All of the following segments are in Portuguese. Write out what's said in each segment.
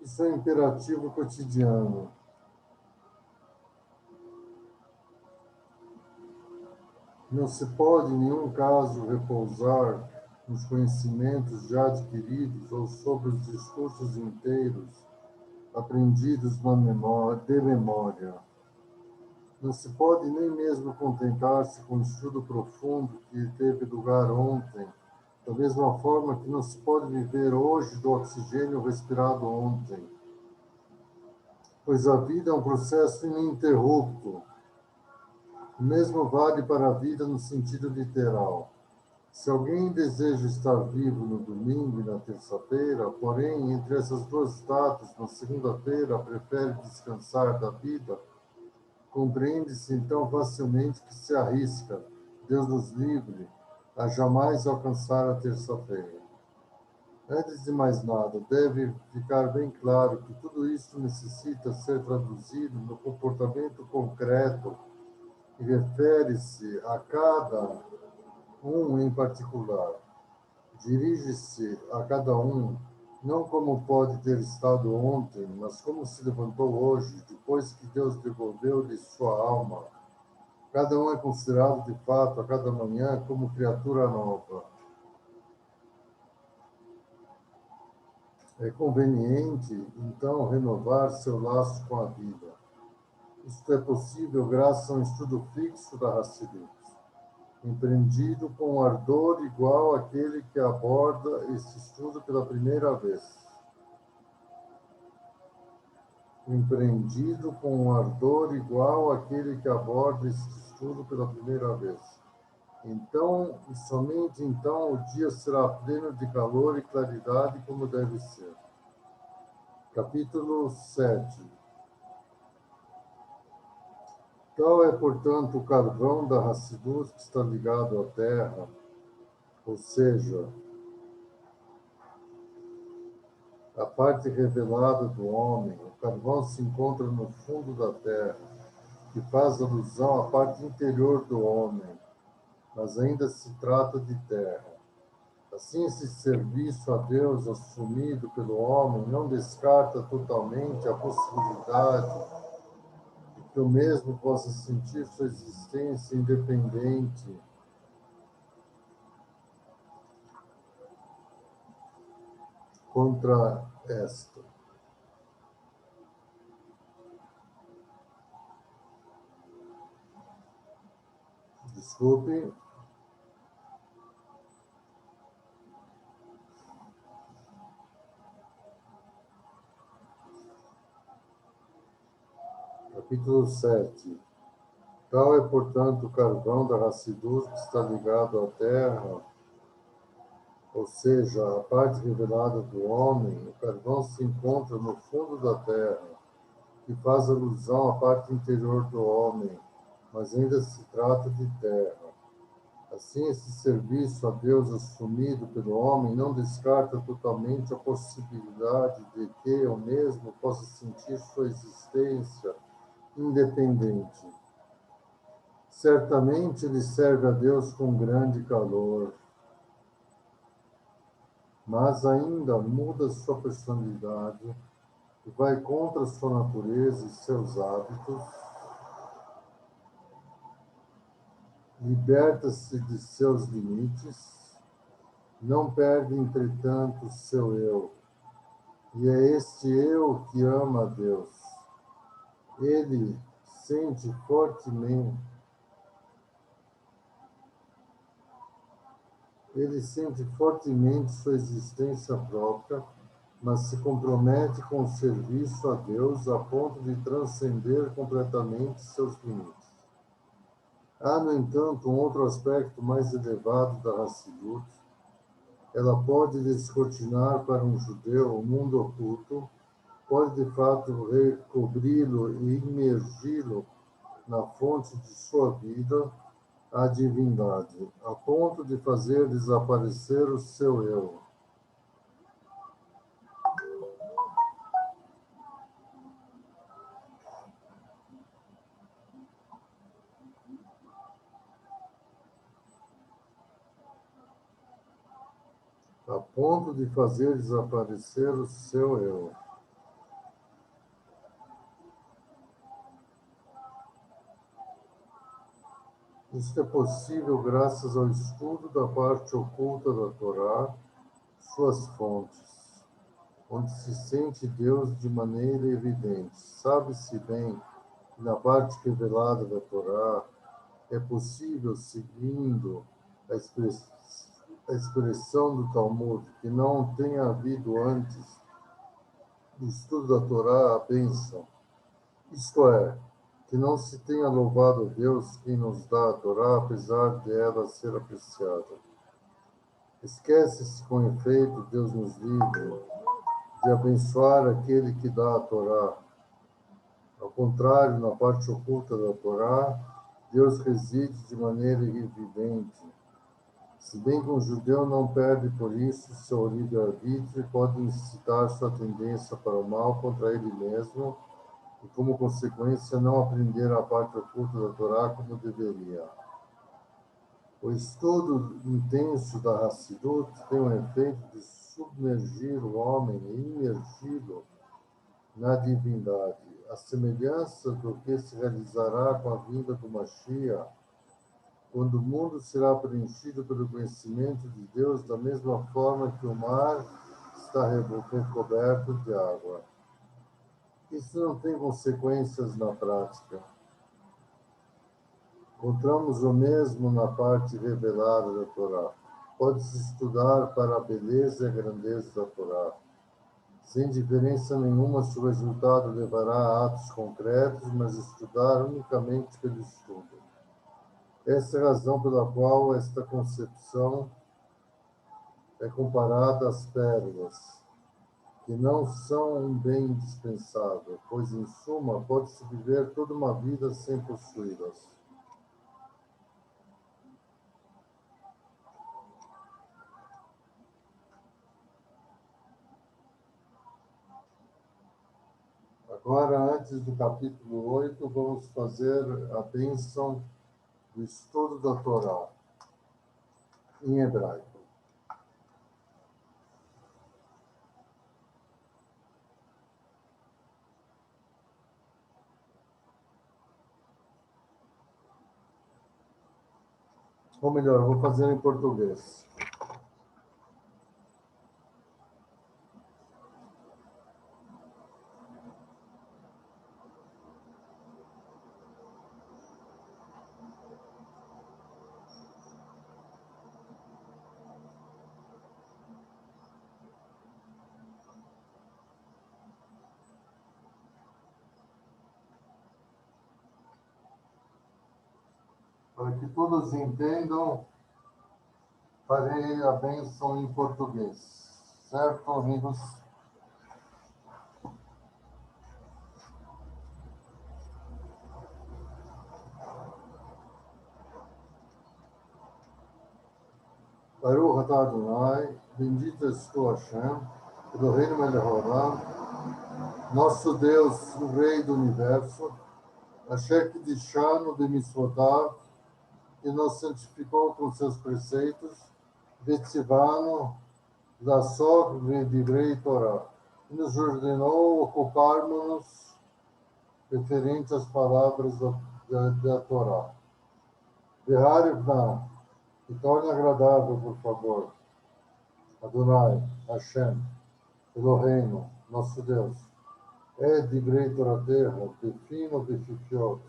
Isso é imperativo cotidiano. Não se pode, em nenhum caso, repousar nos conhecimentos já adquiridos ou sobre os discursos inteiros aprendidos na memória, de memória. Não se pode nem mesmo contentar-se com o estudo profundo que teve lugar ontem, da mesma forma que não se pode viver hoje do oxigênio respirado ontem, pois a vida é um processo ininterrupto. O mesmo vale para a vida no sentido literal. Se alguém deseja estar vivo no domingo e na terça-feira, porém, entre essas duas datas, na segunda-feira, prefere descansar da vida, compreende-se então facilmente que se arrisca, Deus nos livre, a jamais alcançar a terça-feira. Antes de mais nada, deve ficar bem claro que tudo isso necessita ser traduzido no comportamento concreto e refere-se a cada um em particular. Dirige-se a cada um, não como pode ter estado ontem, mas como se levantou hoje, depois que Deus devolveu-lhe sua alma. Cada um é considerado, de fato, a cada manhã, como criatura nova. É conveniente, então, renovar seu laço com a vida. Isto é possível graças a um estudo fixo da Hassidut, empreendido com ardor igual àquele que aborda este estudo pela primeira vez. Empreendido com um ardor igual àquele que aborda este estudo pela primeira vez. Então, e somente então, o dia será pleno de calor e claridade como deve ser. Capítulo 7. Tal é, portanto, o carvão da Hassidut que está ligado à terra, ou seja, a parte revelada do homem. O carvão se encontra no fundo da terra, que faz alusão à parte interior do homem, mas ainda se trata de terra. Assim, esse serviço a Deus assumido pelo homem não descarta totalmente a possibilidade de que o mesmo possa sentir sua existência independente contra esta. Desculpe. Capítulo 7. Tal é, portanto, o carvão da Hassidut que está ligado à terra, ou seja, a parte revelada do homem. O carvão se encontra no fundo da terra, que faz alusão à parte interior do homem, mas ainda se trata de terra. Assim, esse serviço a Deus assumido pelo homem não descarta totalmente a possibilidade de que o mesmo possa sentir sua existência independente. Certamente ele serve a Deus com grande calor, mas ainda muda sua personalidade e vai contra sua natureza e seus hábitos, liberta-se de seus limites, não perde, entretanto, seu eu. E é este eu que ama a Deus. Ele sente fortemente, ele sente fortemente sua existência própria, mas se compromete com o serviço a Deus a ponto de transcender completamente seus limites. Há, no entanto, um outro aspecto mais elevado da Hassidut. Ela pode descortinar para um judeu o mundo oculto, pode de fato recobri-lo e imergi-lo na fonte de sua vida, a divindade, a ponto de fazer desaparecer o seu eu. A ponto de fazer desaparecer o seu eu. Isto é possível graças ao estudo da parte oculta da Torá, suas fontes, onde se sente Deus de maneira evidente. Sabe-se bem que na parte revelada da Torá é possível, seguindo a expressão do Talmud, que não tenha havido antes do estudo da Torá a bênção. Isto é, que não se tenha louvado a Deus quem nos dá a Torá, apesar de ela ser apreciada. Esquece-se, com efeito, Deus nos livre, de abençoar aquele que dá a Torá. Ao contrário, na parte oculta da Torá, Deus reside de maneira evidente. Se bem que um judeu não perde por isso seu livre-arbítrio e pode incitar sua tendência para o mal contra ele mesmo, e, como consequência, não aprender a parte oculta da Torá como deveria. O estudo intenso da Hassidut tem o efeito de submergir o homem e imergi-lo na divindade, a semelhança do que se realizará com a vinda do Mashiach, quando o mundo será preenchido pelo conhecimento de Deus da mesma forma que o mar está recoberto de água. Isso não tem consequências na prática. Encontramos o mesmo na parte revelada da Torá. Pode-se estudar para a beleza e a grandeza da Torá. Sem diferença nenhuma, se o resultado levará a atos concretos, mas estudar unicamente pelo estudo. Essa é a razão pela qual esta concepção é comparada às pérolas, que não são um bem indispensável, pois, em suma, pode-se viver toda uma vida sem possuí-las. Agora, antes do capítulo 8, vamos fazer a bênção do estudo da Torá, em hebraico. Ou melhor, eu vou fazer em português. Para que todos entendam, farei a bênção em português. Certo, amigos? Baruch atah Adonai, bendito és tu, Hashem, Eloheinu melech haolam, nosso Deus, o Rei do Universo, Asher Kidishanu de Mitzvotav, que nos santificou com seus preceitos, Betzivano, Lassov Divrei Torá, e nos ordenou ocuparmos-nos referente às palavras da Torá. Beharivna, que torne agradável, por favor, Adonai, Hashem, Eloheinu, nosso Deus, é Divrei Torateha, Befino Befifiot.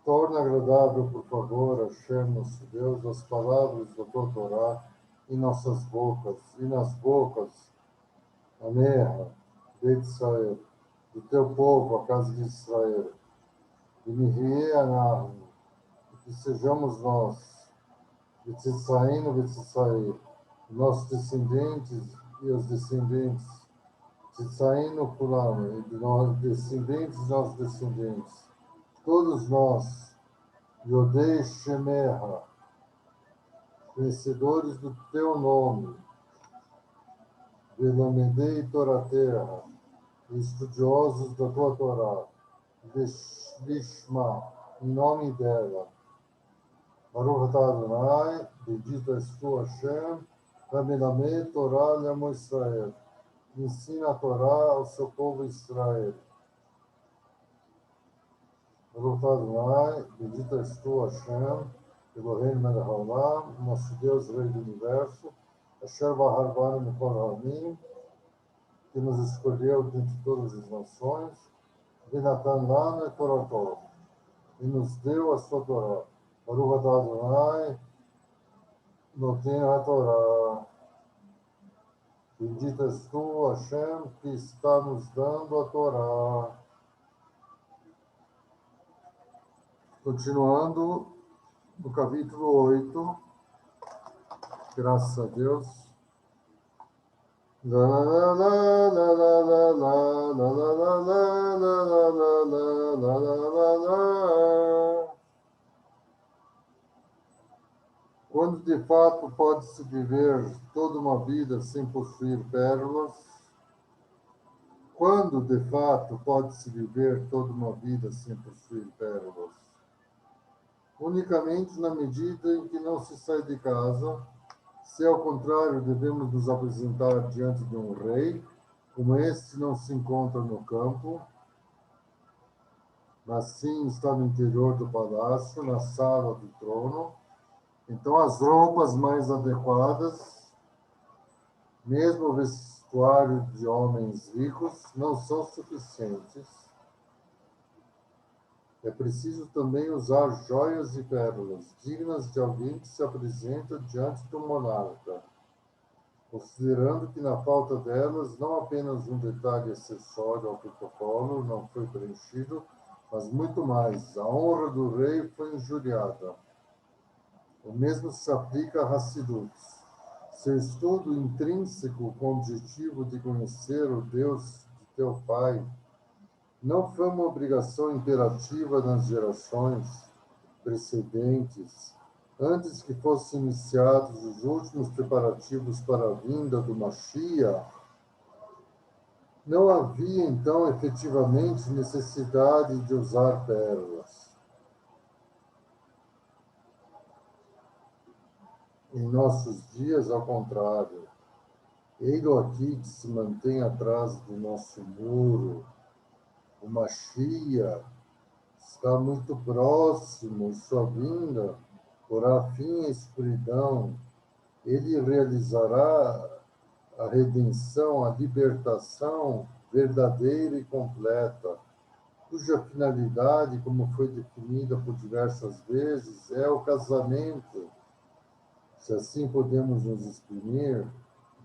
Torna agradável, por favor, Hashem, nosso Deus, as palavras da tua Torá em nossas bocas e nas bocas, Ameha, Beit Israel, do teu povo, a casa de Israel. E Mihie Anahu, que sejamos nós, Betzitzainu, Betzitzair, nossos descendentes e os descendentes, Betzitzainu Kulano, e de nós descendentes e nossos descendentes, todos nós, Yodei Shemeha, conhecedores do teu nome, Velamedei Torateha, estudiosos da tua Torá, Lishma, em nome dela. Baruch atah Adonai, bendito és tu, Hashem, Ramelamed Torá Le'amo Israel, ensina a Torá ao seu povo Israel. Baruch Adonai, bendito és tu, Hashem, Eloheinu melech haolam, nosso Deus, Rei do Universo, Asher bahar banu mikol ha'amim, que nos escolheu dentre todas as nações, Vinatan lanu et Torato, e nos deu a sua Torá. Baruch Adonai, Noten HaTorá. Bendito és tu, Hashem, que está nos dando a Torá. Continuando no capítulo 8, graças a Deus. La la la la la la la la la la la la la la la la la. Quando de fato pode-se viver toda uma vida sem possuir pérolas? Quando de fato pode-se viver toda uma vida sem possuir pérolas? Unicamente na medida em que não se sai de casa. Se, ao contrário, devemos nos apresentar diante de um rei, como este não se encontra no campo, mas sim está no interior do palácio, na sala do trono, então as roupas mais adequadas, mesmo o vestuário de homens ricos, não são suficientes. É preciso também usar joias e pérolas, dignas de alguém que se apresenta diante do monarca, considerando que na falta delas, não apenas um detalhe acessório ao protocolo não foi preenchido, mas muito mais, a honra do rei foi injuriada. O mesmo se aplica a Hassidut. Seu estudo intrínseco com o objetivo de conhecer o Deus de teu pai não foi uma obrigação imperativa nas gerações precedentes, antes que fossem iniciados os últimos preparativos para a vinda do Mashiach. Não havia, então, efetivamente necessidade de usar pérolas. Em nossos dias, ao contrário, ei-lo aqui que se mantém atrás do nosso muro. O Mashiach está muito próximo, sua vinda porá fim à escuridão. Ele realizará a redenção, a libertação verdadeira e completa, cuja finalidade, como foi definida por diversas vezes, é o casamento, se assim podemos nos exprimir,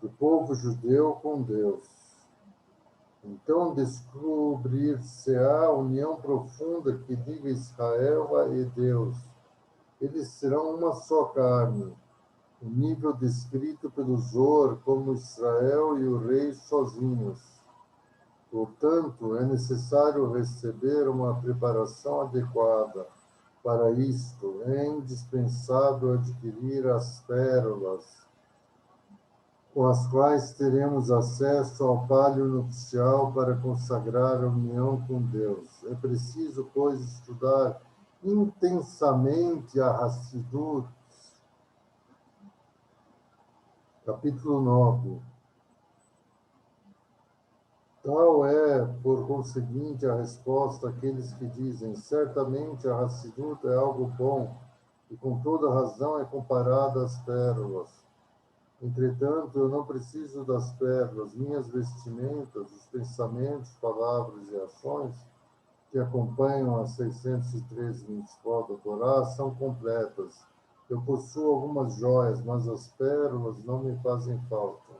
do povo judeu com Deus. Então descobrir-se-á a união profunda que liga Israel e Deus. Eles serão uma só carne, o nível descrito pelo Zohar como Israel e o rei sozinhos. Portanto, é necessário receber uma preparação adequada. Para isto, é indispensável adquirir as pérolas, com as quais teremos acesso ao palio nupcial para consagrar a união com Deus. É preciso, pois, estudar intensamente a Hassidut. Capítulo 9. Tal é, por conseguinte, a resposta àqueles que dizem: certamente a Hassidut é algo bom, e com toda razão é comparada às pérolas. Entretanto, eu não preciso das pérolas, minhas vestimentas, os pensamentos, palavras e ações que acompanham as 613 mitzvot da Torá são completas. Eu possuo algumas joias, mas as pérolas não me fazem falta.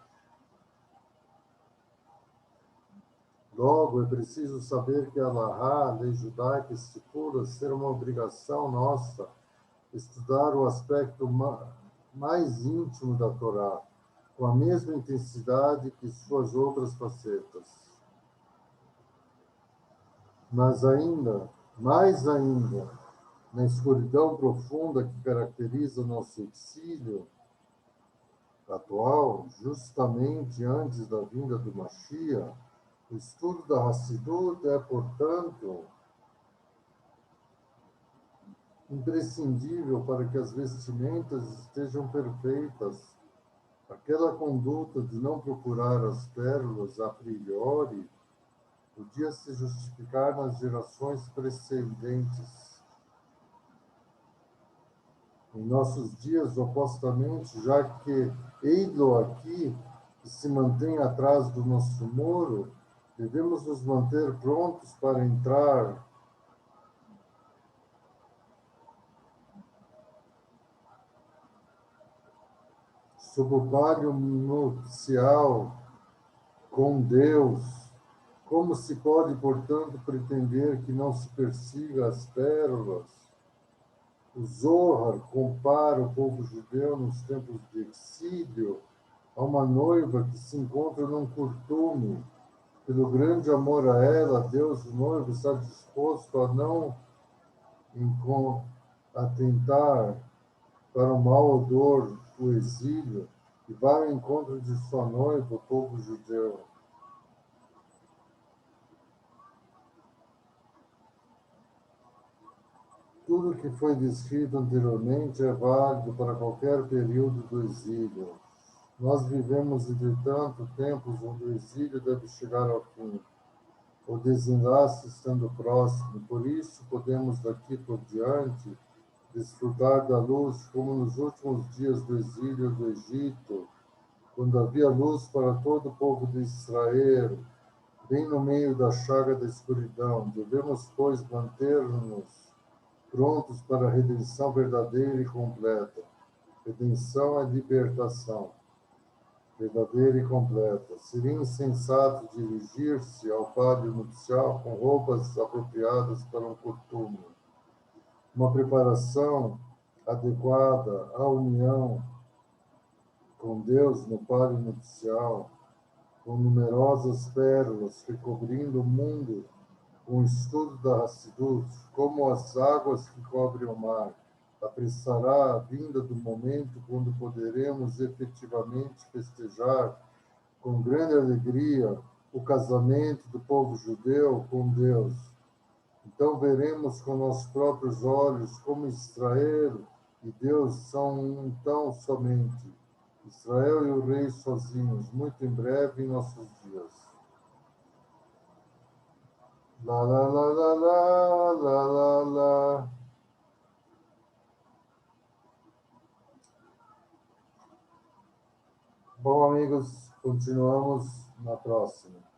Logo, é preciso saber que a Allahá, a lei judaica, estipula ser uma obrigação nossa estudar o aspecto mais íntimo da Torá, com a mesma intensidade que suas outras facetas. Mas ainda, mais ainda, na escuridão profunda que caracteriza nosso exílio atual, justamente antes da vinda do Mashiach, o estudo da Hassidut é, portanto, imprescindível para que as vestimentas estejam perfeitas. Aquela conduta de não procurar as pérolas a priori podia se justificar nas gerações precedentes. Em nossos dias, opostamente, já que ei-lo aqui, que se mantém atrás do nosso muro, devemos nos manter prontos para entrar sob o palio nupcial com Deus. Como se pode, portanto, pretender que não se persiga as pérolas? O Zohar compara o povo judeu nos tempos de exílio a uma noiva que se encontra num curtume. Pelo grande amor a ela, Deus, o noivo, está disposto a não atentar para o mau odor do exílio e vai ao encontro de sua noiva, o povo judeu. Tudo que foi descrito anteriormente é válido para qualquer período do exílio. Nós vivemos, entretanto, tempos onde o exílio deve chegar ao fim, o desenlace estando próximo. Por isso, podemos daqui por diante desfrutar da luz como nos últimos dias do exílio do Egito, quando havia luz para todo o povo de Israel, bem no meio da chaga da escuridão. Devemos, pois, manter-nos prontos para a redenção verdadeira e completa. Redenção é libertação verdadeira e completa. Seria insensato dirigir-se ao pátio nupcial com roupas apropriadas para um costume. Uma preparação adequada à união com Deus no pátio nupcial, com numerosas pérolas recobrindo o mundo, com o estudo da Hassidut, como as águas que cobrem o mar, apressará a vinda do momento quando poderemos efetivamente festejar com grande alegria o casamento do povo judeu com Deus. Então veremos com nossos próprios olhos como Israel e Deus são um tão somente. Israel e o rei sozinhos, muito em breve em nossos dias. La la la la la la la la. Bom, amigos, continuamos na próxima.